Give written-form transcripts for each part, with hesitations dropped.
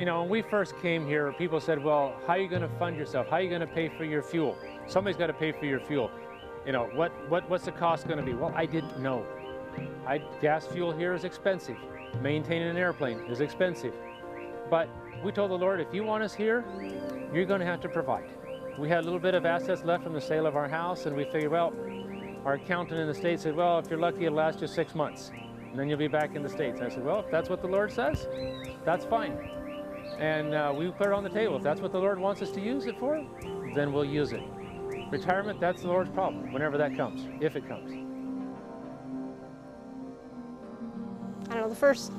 You know, when we first came here, people said, well, how are you going to fund yourself? How are you going to pay for your fuel? Somebody's got to pay for your fuel. You know, what's the cost going to be? Well, I didn't know. Gas fuel here is expensive. Maintaining an airplane is expensive. But we told the Lord, if you want us here, you're going to have to provide. We had a little bit of assets left from the sale of our house, and we figured, well, our accountant in the States said, well, if you're lucky, it'll last you 6 months, and then you'll be back in the States. And I said, well, if that's what the Lord says, that's fine. And we put it on the table. If that's what the Lord wants us to use it for, then we'll use it. Retirement, that's the Lord's problem, whenever that comes, if it comes. I don't know, the first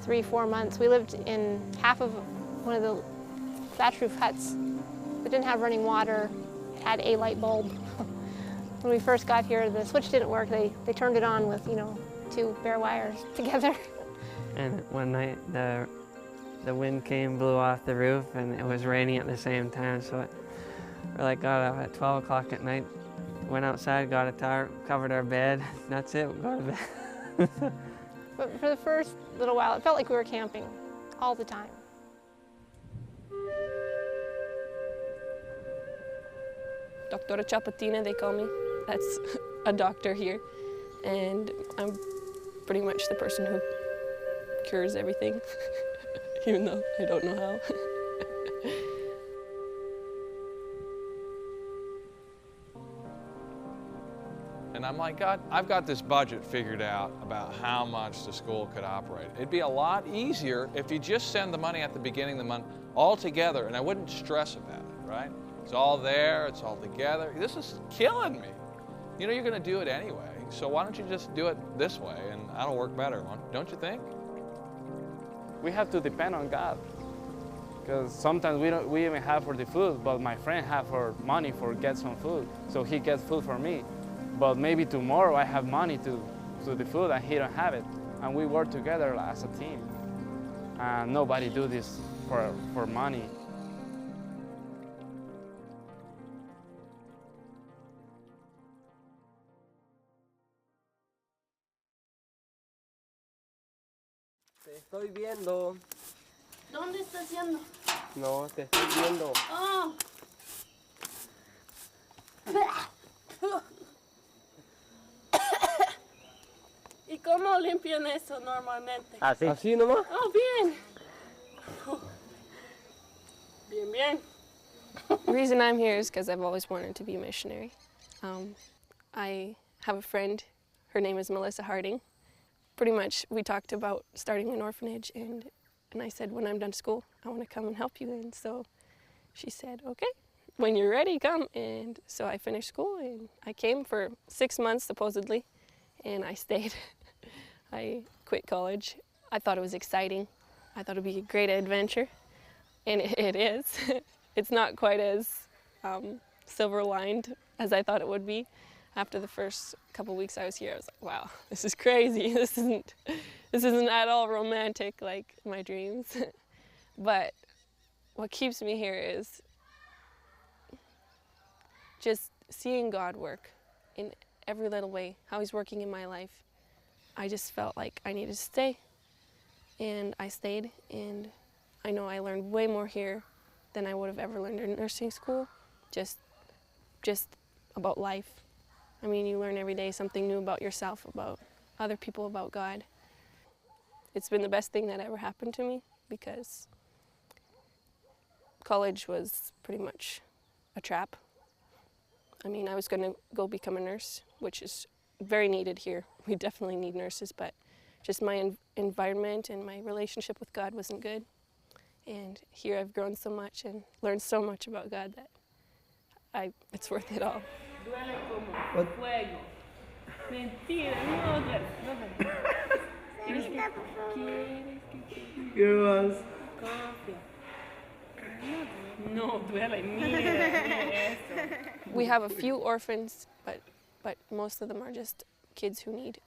3-4 months, we lived in half of one of the thatch roof huts. It didn't have running water, it had a light bulb. When we first got here, the switch didn't work. They turned it on with, 2 bare wires together. And one night, the wind came, blew off the roof, and it was raining at the same time, so we got up at 12 o'clock at night, went outside, got a tarp, covered our bed. That's it, go to bed. But for the first little while, it felt like we were camping all the time. Doctora Chapatina, they call me. That's a doctor here. And I'm pretty much the person who cures everything, even though I don't know how. And I'm like, God, I've got this budget figured out about how much the school could operate. It'd be a lot easier if you just send the money at the beginning of the month all together, and I wouldn't stress about it, right? It's all there, it's all together. This is killing me. You're going to do it anyway, so why don't you just do it this way, and that'll work better, don't you think? We have to depend on God, because sometimes we even have for the food, but my friend have for money for get some food, so he gets food for me. But maybe tomorrow I have money to the food and he don't have it, and we work together as a team. And nobody do this for money. Te estoy viendo. ¿Dónde estás yendo? No, te estoy viendo. Oh. ¿Y cómo limpian eso normalmente? Así. Así nomás. Oh, bien. Bien, bien. The reason I'm here is because I've always wanted to be a missionary. I have a friend, her name is Melissa Harding. Pretty much we talked about starting an orphanage, and I said, when I'm done school, I want to come and help you. And so she said, okay, when you're ready, come. And so I finished school and I came for 6 months supposedly, and I stayed. I quit college. I thought it was exciting. I thought it would be a great adventure, and it is. It's not quite as silver-lined as I thought it would be. After the first couple weeks I was here, I was like, wow, this is crazy. This isn't at all romantic like my dreams. But what keeps me here is just seeing God work in every little way, how He's working in my life. I just felt like I needed to stay, and I stayed, and I know I learned way more here than I would have ever learned in nursing school, just about life. I mean, you learn every day something new about yourself, about other people, about God. It's been the best thing that ever happened to me, because college was pretty much a trap. I mean, I was going to go become a nurse, which is very needed here. We definitely need nurses, but just my environment and my relationship with God wasn't good. And here I've grown so much and learned so much about God that it's worth it all. Duele como fuego. Mentira, no duele. ¿Quieres ¿Qué más? Confía. No duele, mira eso. We have a few orphans, but most of them are just kids who need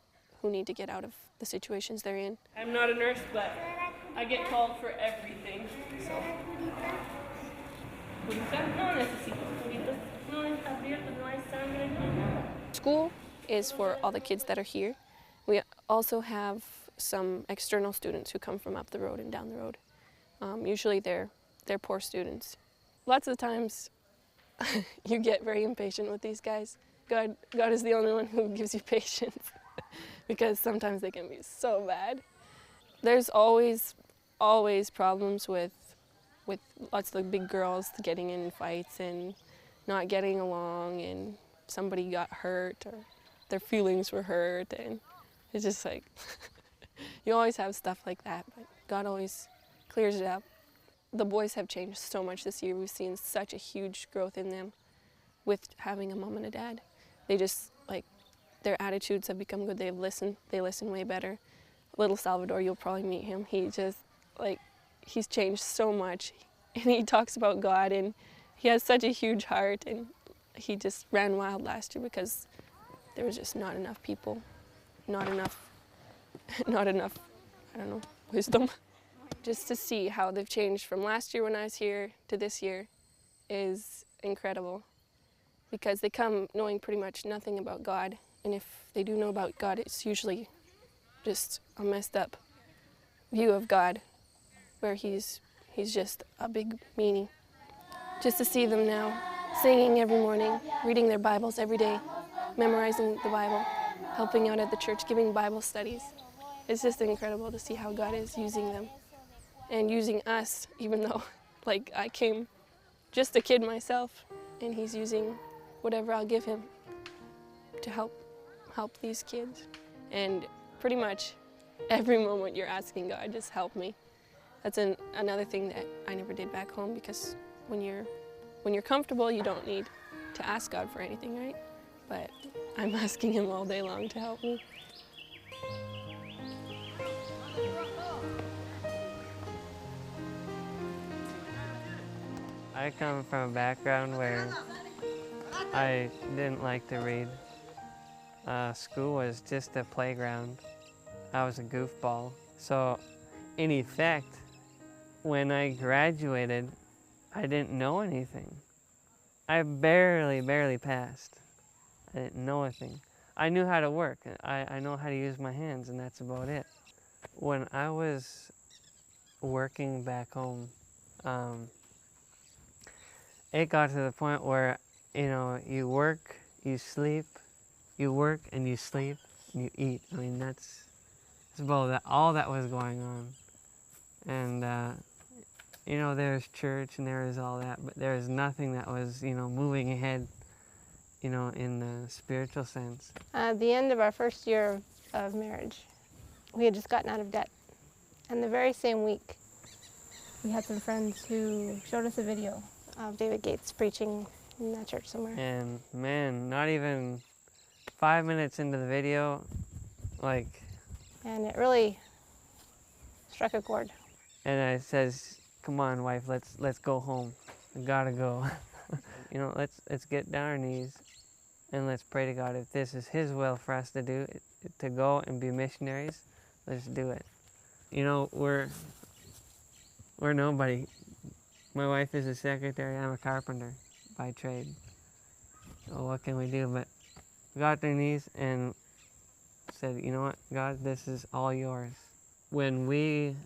to get out of the situations they're in. I'm not a nurse, but I get called for everything. So. No necesito curitas. No está abierto, no hay sangre, no nada. School is for all the kids that are here. We also have some external students who come from up the road and down the road. Usually they're poor students. Lots of the times you get very impatient with these guys. God is the only one who gives you patience because sometimes they can be so bad. There's always problems with lots of the big girls getting in fights and not getting along, and somebody got hurt or their feelings were hurt, and it's just like you always have stuff like that, but God always clears it up. The boys have changed so much this year. We've seen such a huge growth in them with having a mom and a dad. They just, like, their attitudes have become good. They listen way better. Little Salvador, you'll probably meet him. He just, like, he's changed so much. And he talks about God, and he has such a huge heart, and he just ran wild last year because there was just not enough people, not enough, I don't know, wisdom. Just to see how they've changed from last year when I was here to this year is incredible, because they come knowing pretty much nothing about God, and if they do know about God, it's usually just a messed up view of God, where he's just a big meanie. Just to see them now singing every morning, reading their Bibles every day, memorizing the Bible, helping out at the church, giving Bible studies. It's just incredible to see how God is using them and using us, even though, like, I came just a kid myself, and he's using whatever I'll give him to help these kids. And pretty much every moment you're asking God, just help me. That's another thing that I never did back home, because when you're comfortable, you don't need to ask God for anything, right? But I'm asking him all day long to help me. I come from a background where I didn't like to read. School was just a playground. I was a goofball. So, in effect, when I graduated, I didn't know anything. I barely passed. I didn't know a thing. I knew how to work. I know how to use my hands, and that's about it. When I was working back home, it got to the point where, you know, you work, you sleep, you work and you sleep, and you eat. I mean, that's about that, all that was going on. And, you know, there's church and there is all that, but there is nothing that was, you know, moving ahead, you know, in the spiritual sense. At the end of our first year of marriage, we had just gotten out of debt. And the very same week, we had some friends who showed us a video of David Gates preaching in that church somewhere. And man, not even 5 minutes into the video, like... And it really struck a chord. And I says, come on, wife, let's go home. We gotta go. You know, let's get down on our knees and let's pray to God. If this is his will for us to do, to go and be missionaries, let's do it. You know, we're nobody. My wife is a secretary, I'm a carpenter by trade. So what can we do? But we got on their knees and said, you know what, God, this is all yours. When we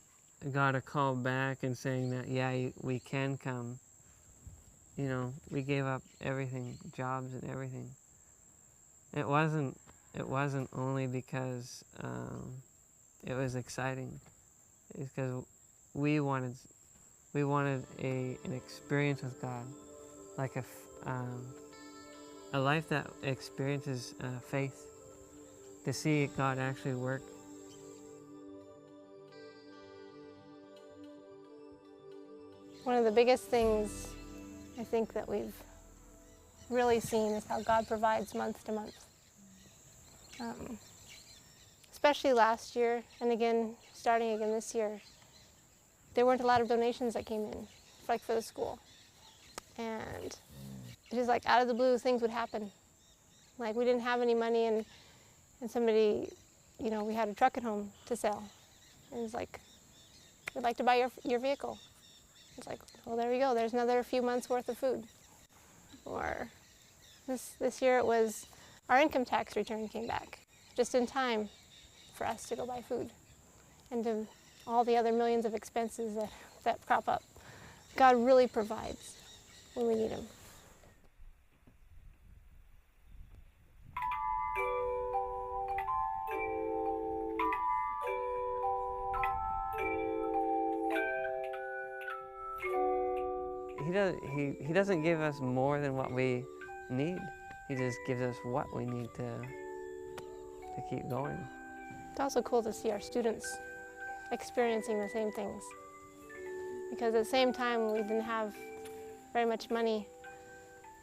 got a call back and saying that, yeah, we can come, you know, we gave up everything, jobs and everything. It wasn't only because it was exciting. It's because we wanted an experience with God, like a life that experiences faith, to see God actually work. One of the biggest things I think that we've really seen is how God provides month to month. Especially last year, and again, starting again this year, there weren't a lot of donations that came in, like for the school. And just like out of the blue, things would happen. Like we didn't have any money, and somebody, you know, we had a truck at home to sell. And it was like, we'd like to buy your vehicle. It's like, well, there we go. There's another few months worth of food. Or this year it was our income tax return came back just in time for us to go buy food, and to all the other millions of expenses that that crop up. God really provides when we need him. He doesn't give us more than what we need. He just gives us what we need to keep going. It's also cool to see our students experiencing the same things. Because at the same time, we didn't have very much money.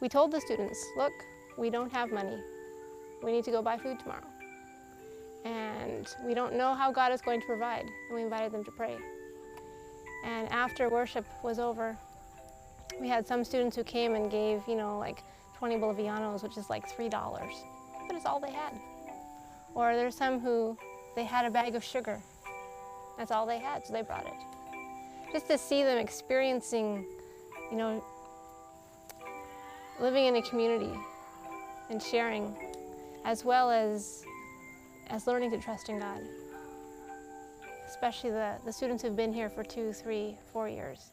We told the students, look, we don't have money. We need to go buy food tomorrow. And we don't know how God is going to provide. And we invited them to pray. And after worship was over, we had some students who came and gave, like 20 bolivianos, which is like $3. But it's all they had. Or there's some who, they had a bag of sugar. That's all they had, so they brought it. Just to see them experiencing, living in a community and sharing, as well as learning to trust in God. Especially the students who've been here for 2, 3, 4 years.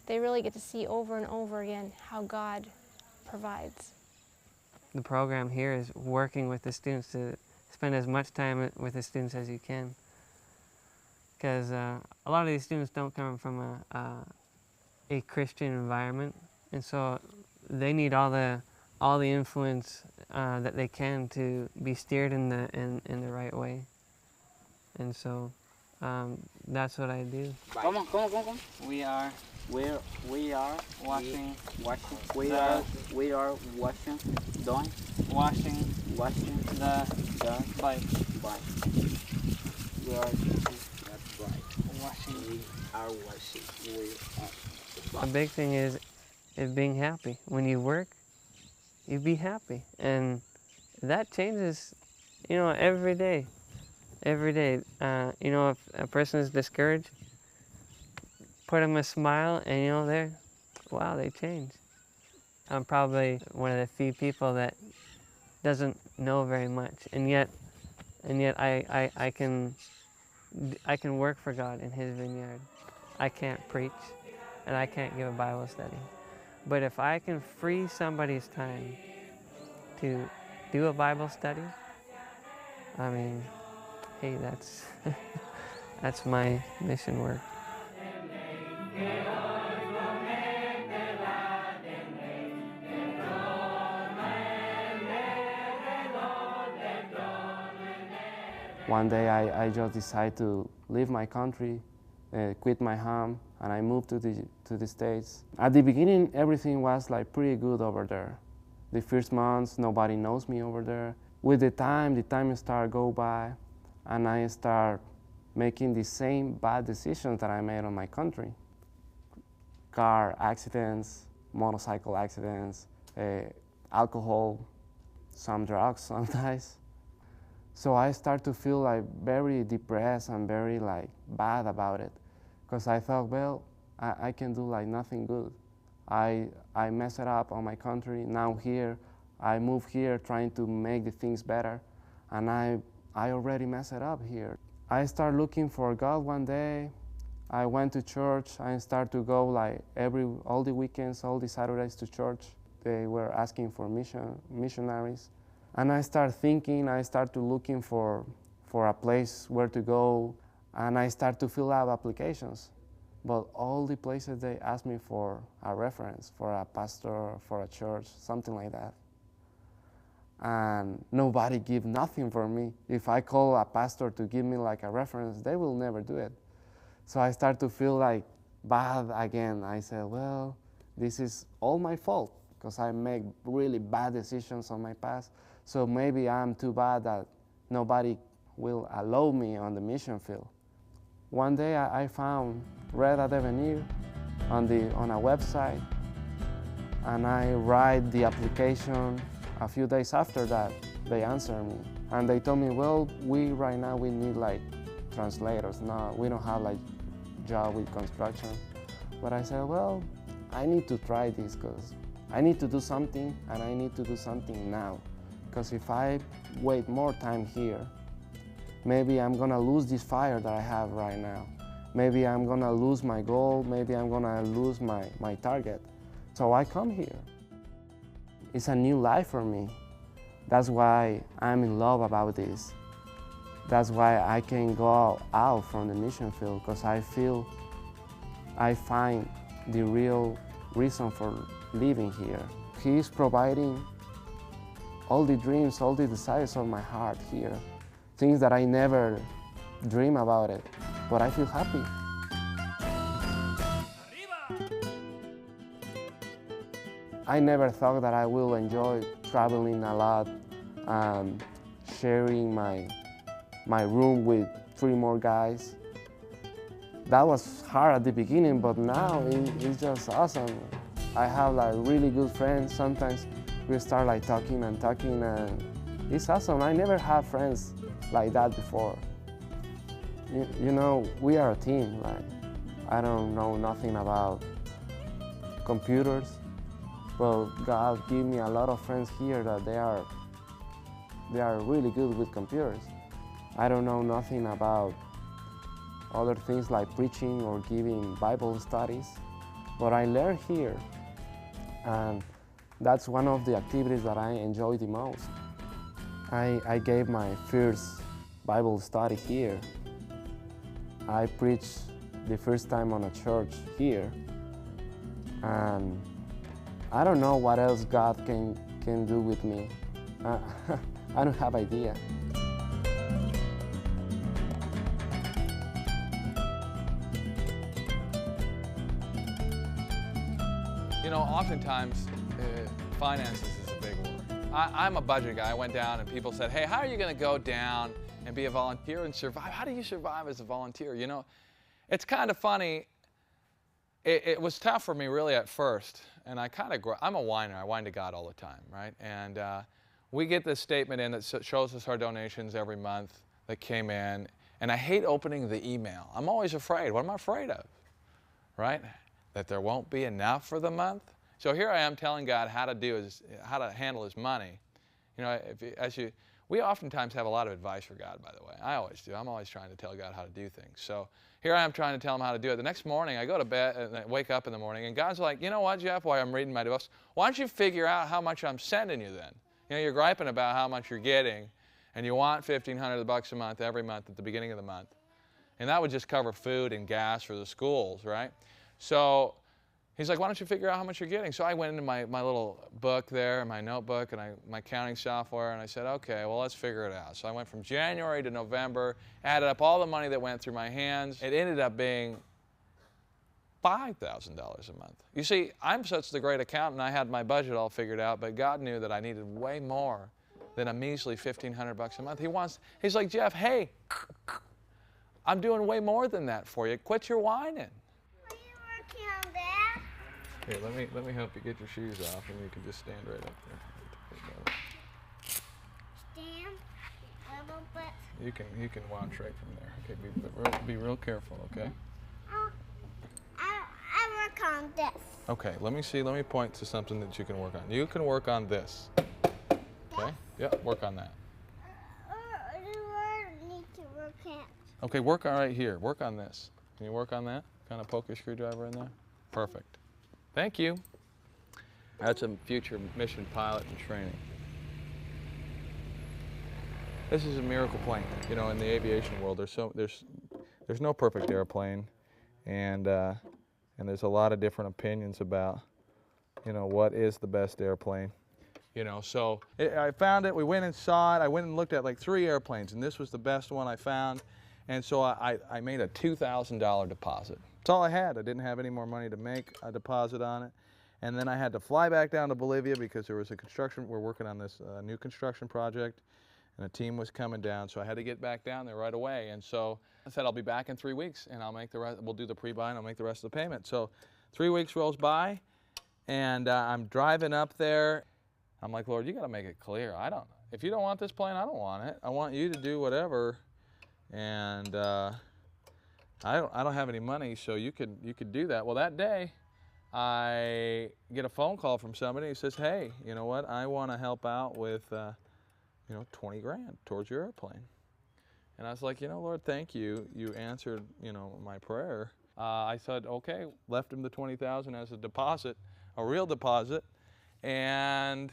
They really get to see over and over again how God provides. The program here is working with the students to spend as much time with the students as you can. Because a lot of these students don't come from a Christian environment, and so they need all the influence that they can to be steered in the right way. And so that's what I do. ¿Cómo? We are washing, we are washing, doing, washing the bike. We are washing. A big thing is being happy. When you work, you be happy, and that changes, every day. Every day, if a person is discouraged, put them a smile, and they change. I'm probably one of the few people that doesn't know very much, and yet I can work for God in His vineyard. I can't preach, and I can't give a Bible study, but if I can free somebody's time to do a Bible study, hey, that's my mission work. One day I just decided to leave my country, quit my home, and I moved to the States. At the beginning, everything was like pretty good over there. The first months, nobody knows me over there. With the time started go by, and I start making the same bad decisions that I made on my country. Car accidents, motorcycle accidents, alcohol, some drugs sometimes. So I start to feel like very depressed and very bad about it, because I thought, well, I can do nothing good. I mess it up on my country. Now here, I move here trying to make the things better, and I already mess it up here. I start looking for God one day. I went to church. I start to go all the weekends, all the Saturdays to church. They were asking for missionaries. And I start thinking, I start to looking for a place where to go, and I start to fill out applications. But all the places they ask me for a reference, for a pastor, for a church, something like that. And nobody give nothing for me. If I call a pastor to give me a reference, they will never do it. So I start to feel bad again. I said, well, this is all my fault, because I make really bad decisions on my past. So maybe I'm too bad that nobody will allow me on the mission field. One day I found Red at Devenir on a website, and I write the application. A few days after that, they answered me, and they told me, well, right now we need translators. No, we don't have job with construction. But I said, well, I need to try this, because I need to do something, and I need to do something now. Because if I wait more time here, maybe I'm gonna lose this fire that I have right now. maybe I'm gonna lose my goal, maybe I'm gonna lose my target. So I come here. It's a new life for me. That's why I'm in love about this. That's why I can go out from the mission field, because I feel I find the real reason for living here. He's providing all the dreams, all the desires of my heart here. Things that I never dream about it, but I feel happy. I never thought that I will enjoy traveling a lot and sharing my room with 3 more guys. That was hard at the beginning, but now it's just awesome. I have like really good friends. Sometimes we start like talking, and it's awesome. I never had friends like that before. You know, we are a team. Like, I don't know nothing about computers. Well, God gave me a lot of friends here that they are really good with computers. I don't know nothing about other things like preaching or giving Bible studies, but I learned here, and that's one of the activities that I enjoy the most. I gave my first Bible study here. I preached the first time on a church here, and I don't know what else God can do with me. I don't have idea. You know, oftentimes, finances is a big word. I'm a budget guy. I went down and people said, hey, how are you going to go down and be a volunteer and survive? How do you survive as a volunteer? You know, it's kind of funny. It was tough for me really at first, and I'm a whiner. I whine to God all the time, right? And we get this statement in that shows us our donations every month that came in, and I hate opening the email. I'm always afraid. What am I afraid of, right? That there won't be enough for the month. So here I am telling God how to handle His money. You know, we oftentimes have a lot of advice for God, by the way. I always do. I'm always trying to tell God how to do things. So here I am trying to tell Him how to do it. The next morning, I go to bed and I wake up in the morning, and God's like, you know what, Jeff, while I'm reading my devotion, why don't you figure out how much I'm sending you then? You know, you're griping about how much you're getting, and you want $1,500 a month every month at the beginning of the month. And that would just cover food and gas for the schools, right? So He's like, why don't you figure out how much you're getting? So I went into my little book there, my notebook, and my counting software, and I said, okay, well, let's figure it out. So I went from January to November, added up all the money that went through my hands. It ended up being $5,000 a month. You see, I'm such the great accountant, I had my budget all figured out, but God knew that I needed way more than a measly $1,500 a month. He's like, Jeff, hey, I'm doing way more than that for you. Quit your whining. Here, let me help you get your shoes off, and you can just stand right up there. Stand a little bit. You can watch right from there. Okay, be real careful, okay? I work on this. Okay, let me point to something that you can work on. You can work on this. Okay? Yeah, work on that. I need to work on. Okay, work on right here. Work on this. Can you work on that? Kind of poke your screwdriver in there? Perfect. Thank you. That's a future mission pilot in training. This is a miracle plane. You know, in the aviation world, there's no perfect airplane, and there's a lot of different opinions about, you know, what is the best airplane. You know, so I found it. We went and saw it. I went and looked at like 3 airplanes, and this was the best one I found. And so I made a $2,000 deposit. That's all I had. I didn't have any more money to make a deposit on it. And then I had to fly back down to Bolivia because there was we're working on this new construction project, and a team was coming down, so I had to get back down there right away. And so I said, I'll be back in 3 weeks, and I'll make the rest, we'll do the pre-buy, and I'll make the rest of the payment. So 3 weeks rolls by, and I'm driving up there. I'm like, Lord, you got to make it clear. If you don't want this plane, I don't want it. I want you to do whatever. And I don't have any money, so you could do that. Well, that day, I get a phone call from somebody who says, hey, you know what? I want to help out with, 20 grand towards your airplane. And I was like, you know, Lord, thank you. You answered, you know, my prayer. I said, okay, left him the $20,000 as a deposit, a real deposit. And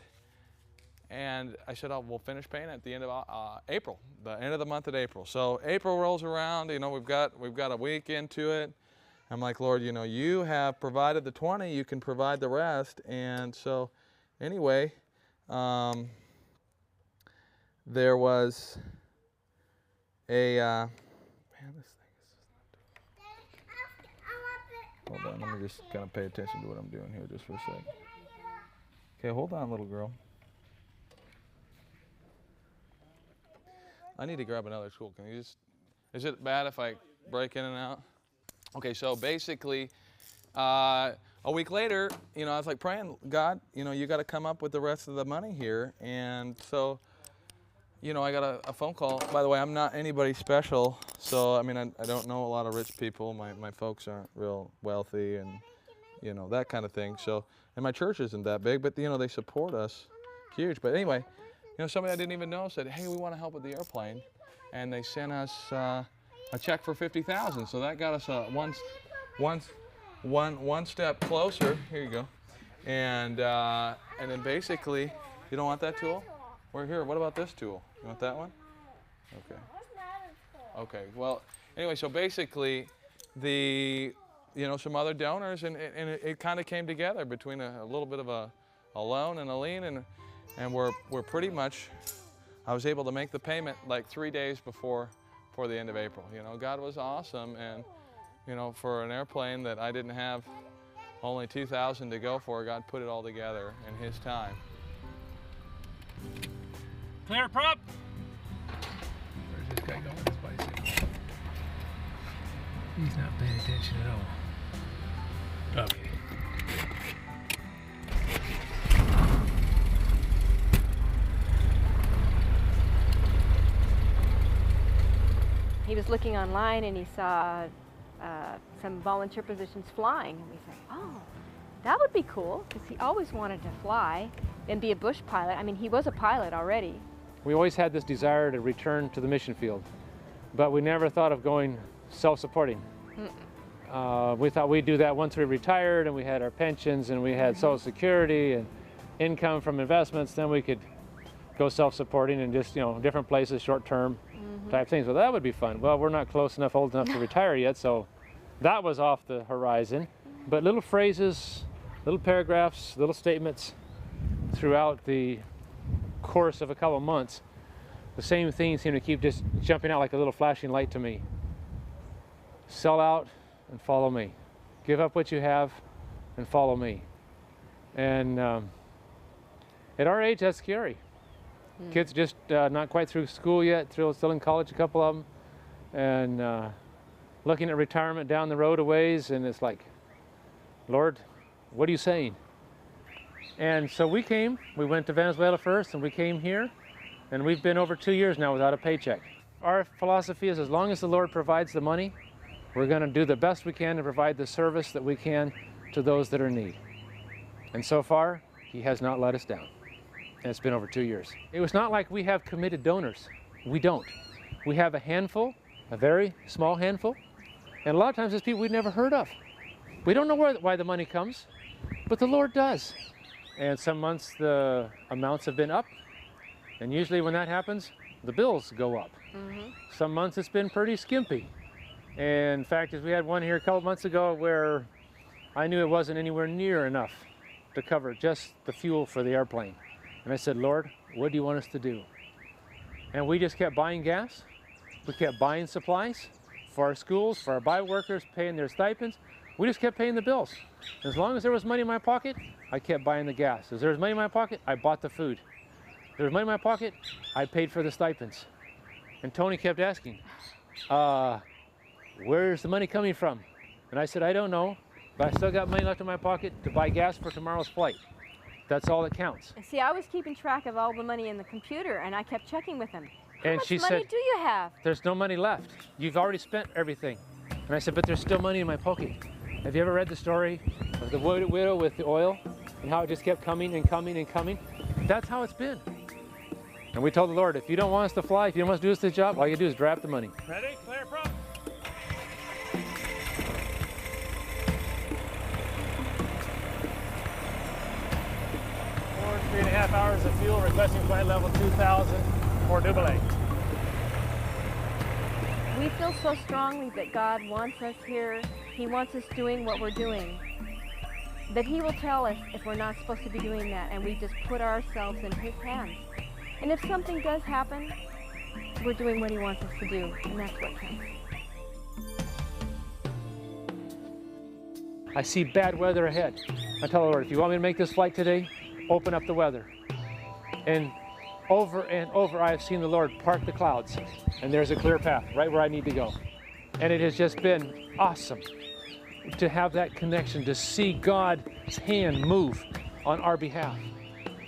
I said, oh, we'll finish paying at the end of April, the end of the month of April. So April rolls around, you know, we've got a week into it. I'm like, Lord, you know, you have provided the 20, you can provide the rest. And so anyway, there was a, man, this thing is just not doing. Hold on, let me just kind of pay attention to what I'm doing here just for a second. Okay, hold on, little girl. I need to grab another tool. Can you just, is it bad if I break in and out? Okay, so basically, a week later, you know, I was like praying, God, you know, you got to come up with the rest of the money here. And so, you know, I got a phone call. By the way, I'm not anybody special. So, I mean, I don't know a lot of rich people. My folks aren't real wealthy and, you know, that kind of thing. So, and my church isn't that big, but, you know, they support us huge. But anyway, you know, somebody I didn't even know said, hey, we want to help with the airplane. And they sent us a check for $50,000. So that got us one step closer. Here you go. And then basically, you don't want that tool? We're here. What about this tool? You want that one? Okay. Okay. Well, anyway, so basically, you know, some other donors, and it kind of came together between a little bit of a loan and a lien, and we're pretty much, I was able to make the payment like 3 days before the end of April. You know, God was awesome, and you know, for an airplane that I didn't have only $2,000 to go for, God put it all together in His time. Clear, prop. Where's this guy going with his bicycle? He's not paying attention at all. Okay. He was looking online and he saw some volunteer positions flying, and we said, oh, that would be cool, because he always wanted to fly and be a bush pilot. I mean, he was a pilot already. We always had this desire to return to the mission field, but we never thought of going self-supporting. We thought we'd do that once we retired and we had our pensions and we had Social Security and income from investments, then we could go self-supporting and just, you know, different places, short-term type things. Well, that would be fun. Well, we're not close enough, old enough to retire yet, so that was off the horizon. But little phrases, little paragraphs, little statements throughout the course of a couple months, the same things seem to keep just jumping out like a little flashing light to me. Sell out and follow me. Give up what you have and follow me. And at our age, that's scary. Kids just not quite through school yet, still in college, a couple of them, and looking at retirement down the road a ways, and it's like, Lord, what are you saying? And so we went to Venezuela first, and we came here, and we've been over 2 years now without a paycheck. Our philosophy is, as long as the Lord provides the money, we're going to do the best we can to provide the service that we can to those that are in need. And so far, He has not let us down. And it's been over 2 years. It was not like we have committed donors. We don't. We have a handful, a very small handful, and a lot of times it's people we've never heard of. We don't know why the money comes, but the Lord does. And some months the amounts have been up, and usually when that happens, the bills go up. Some months it's been pretty skimpy. And in fact, as we had one here a couple months ago where I knew it wasn't anywhere near enough to cover just the fuel for the airplane. And I said, Lord, what do you want us to do? And we just kept buying gas. We kept buying supplies for our schools, for our Bible workers, paying their stipends. We just kept paying the bills. As long as there was money in my pocket, I kept buying the gas. As there was money in my pocket, I bought the food. If there was money in my pocket, I paid for the stipends. And Tony kept asking, where's the money coming from? And I said, I don't know, but I still got money left in my pocket to buy gas for tomorrow's flight. That's all that counts. See, I was keeping track of all the money in the computer, and I kept checking with him. How And much she money said, do you have? there's no money left. You've already spent everything. And I said, but there's still money in my pocket. Have you ever read the story of the widow with the oil and how it just kept coming and coming and coming? That's how it's been. And we told the Lord, if you don't want us to fly, if you don't want us to do this job, all you do is drop the money. Ready? Clear front. 3.5 hours of fuel, requesting flight level 2000 for Dumoulin. We feel so strongly that God wants us here. He wants us doing what we're doing. That He will tell us if we're not supposed to be doing that, and we just put ourselves in His hands. And if something does happen, we're doing what He wants us to do, and that's what counts. I see bad weather ahead. I tell the Lord, if you want me to make this flight today, open up the weather. And over I have seen the Lord part the clouds, and there's a clear path right where I need to go. And it has just been awesome to have that connection, to see God's hand move on our behalf,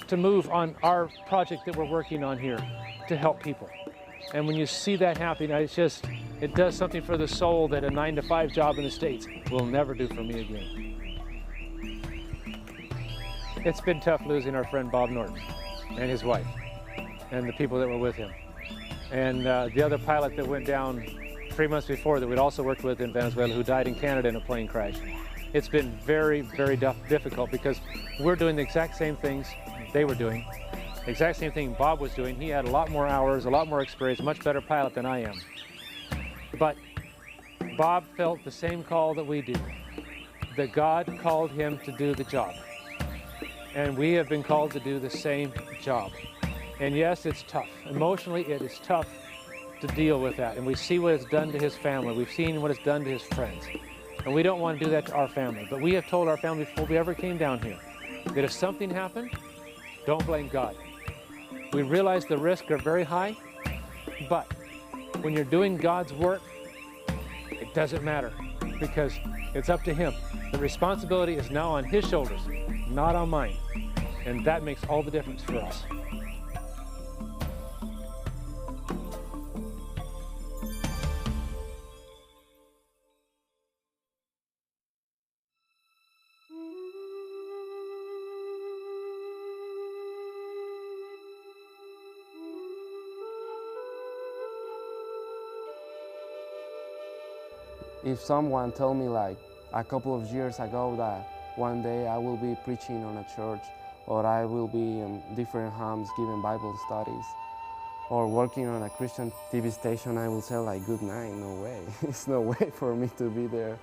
to move on our project that we're working on here to help people. And when you see that happening, it does something for the soul that a 9-to-5 job in the States will never do for me again. It's been tough losing our friend Bob Norton and his wife and the people that were with him. And the other pilot that went down 3 months before that we'd also worked with in Venezuela, who died in Canada in a plane crash. It's been very, very difficult because we're doing the exact same things they were doing, the exact same thing Bob was doing. He had a lot more hours, a lot more experience, much better pilot than I am. But Bob felt the same call that we do, that God called him to do the job. And we have been called to do the same job. And yes, it's tough. Emotionally, it is tough to deal with that. And we see what it's done to his family. We've seen what it's done to his friends. And we don't want to do that to our family. But we have told our family before we ever came down here that if something happened, don't blame God. We realize the risks are very high, but when you're doing God's work, it doesn't matter because it's up to Him. The responsibility is now on His shoulders, not on mine. And that makes all the difference for us. If someone told me like a couple of years ago that one day I will be preaching on a church, or I will be in different homes giving Bible studies, or working on a Christian TV station, I will say like, good night, no way. It's no way for me to be there.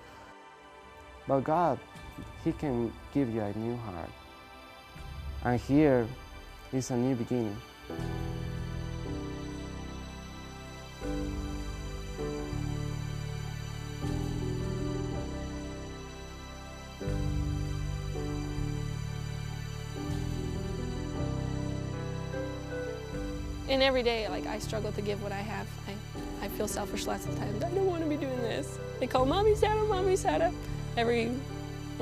But God, He can give you a new heart. And here is a new beginning. And every day, like, I struggle to give what I have. I feel selfish lots of times. I don't want to be doing this. They call Mommy Sarah, every, I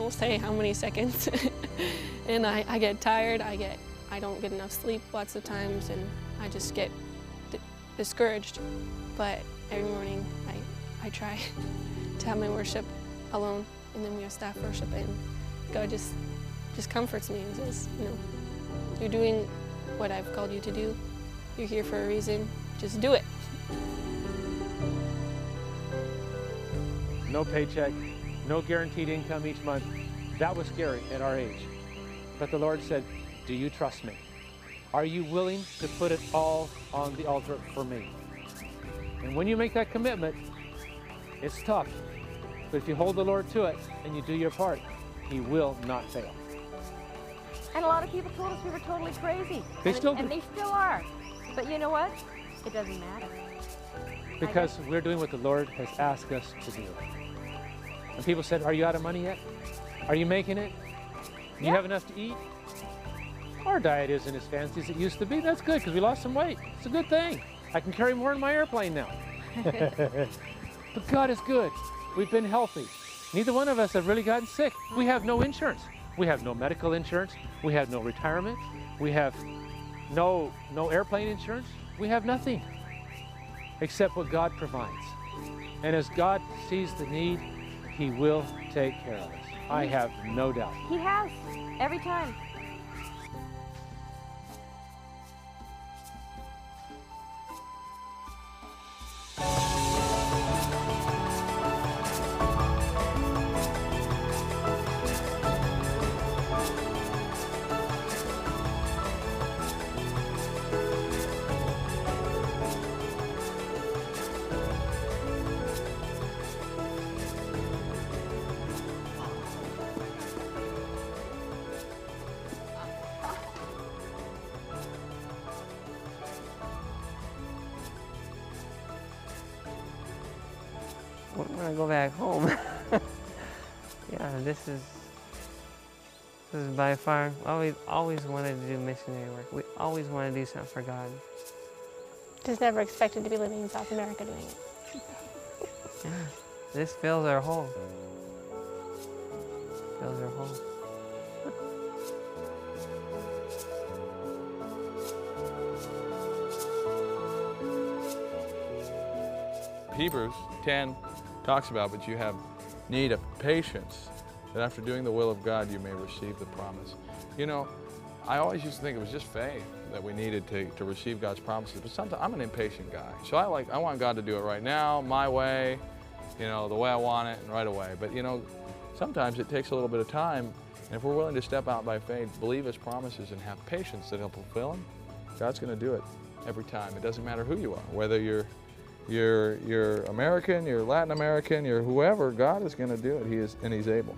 won't say how many seconds. And I get tired, I don't get enough sleep lots of times, and I just get discouraged. But every morning, I try to have my worship alone, and then we have staff worship, and God just comforts me and says, you know, you're doing what I've called you to do. You're here for a reason, just do it. No paycheck, no guaranteed income each month. That was scary at our age. But the Lord said, do you trust me? Are you willing to put it all on the altar for me? And when you make that commitment, it's tough. But if you hold the Lord to it and you do your part, He will not fail. And a lot of people told us we were totally crazy. They still do. And they still are. But you know what? It doesn't matter. Because we're doing what the Lord has asked us to do. And people said, are you out of money yet? Are you making it? Do you have enough to eat? Our diet isn't as fancy as it used to be. That's good because we lost some weight. It's a good thing. I can carry more in my airplane now. But God is good. We've been healthy. Neither one of us have really gotten sick. We have no insurance. We have no medical insurance. We have no retirement. We have no airplane insurance. We have nothing except what God provides. And as God sees the need, He will take care of us. I have no doubt. He has, every time. when I go back home. Yeah, this is by far, always wanted to do missionary work. We always wanted to do something for God. Just never expected to be living in South America doing it. Yeah, this fills our hole. Fills our hole. Hebrews 10 talks about, but you have need of patience, that after doing the will of God, you may receive the promise. You know, I always used to think it was just faith that we needed to receive God's promises, but sometimes I'm an impatient guy. So I want God to do it right now, my way, you know, the way I want it, and right away. But you know, sometimes it takes a little bit of time, and if we're willing to step out by faith, believe His promises, and have patience that He'll fulfill them, God's going to do it every time. It doesn't matter who you are, whether you're American, you're Latin American, you're whoever, God is going to do it. He is, and He's able.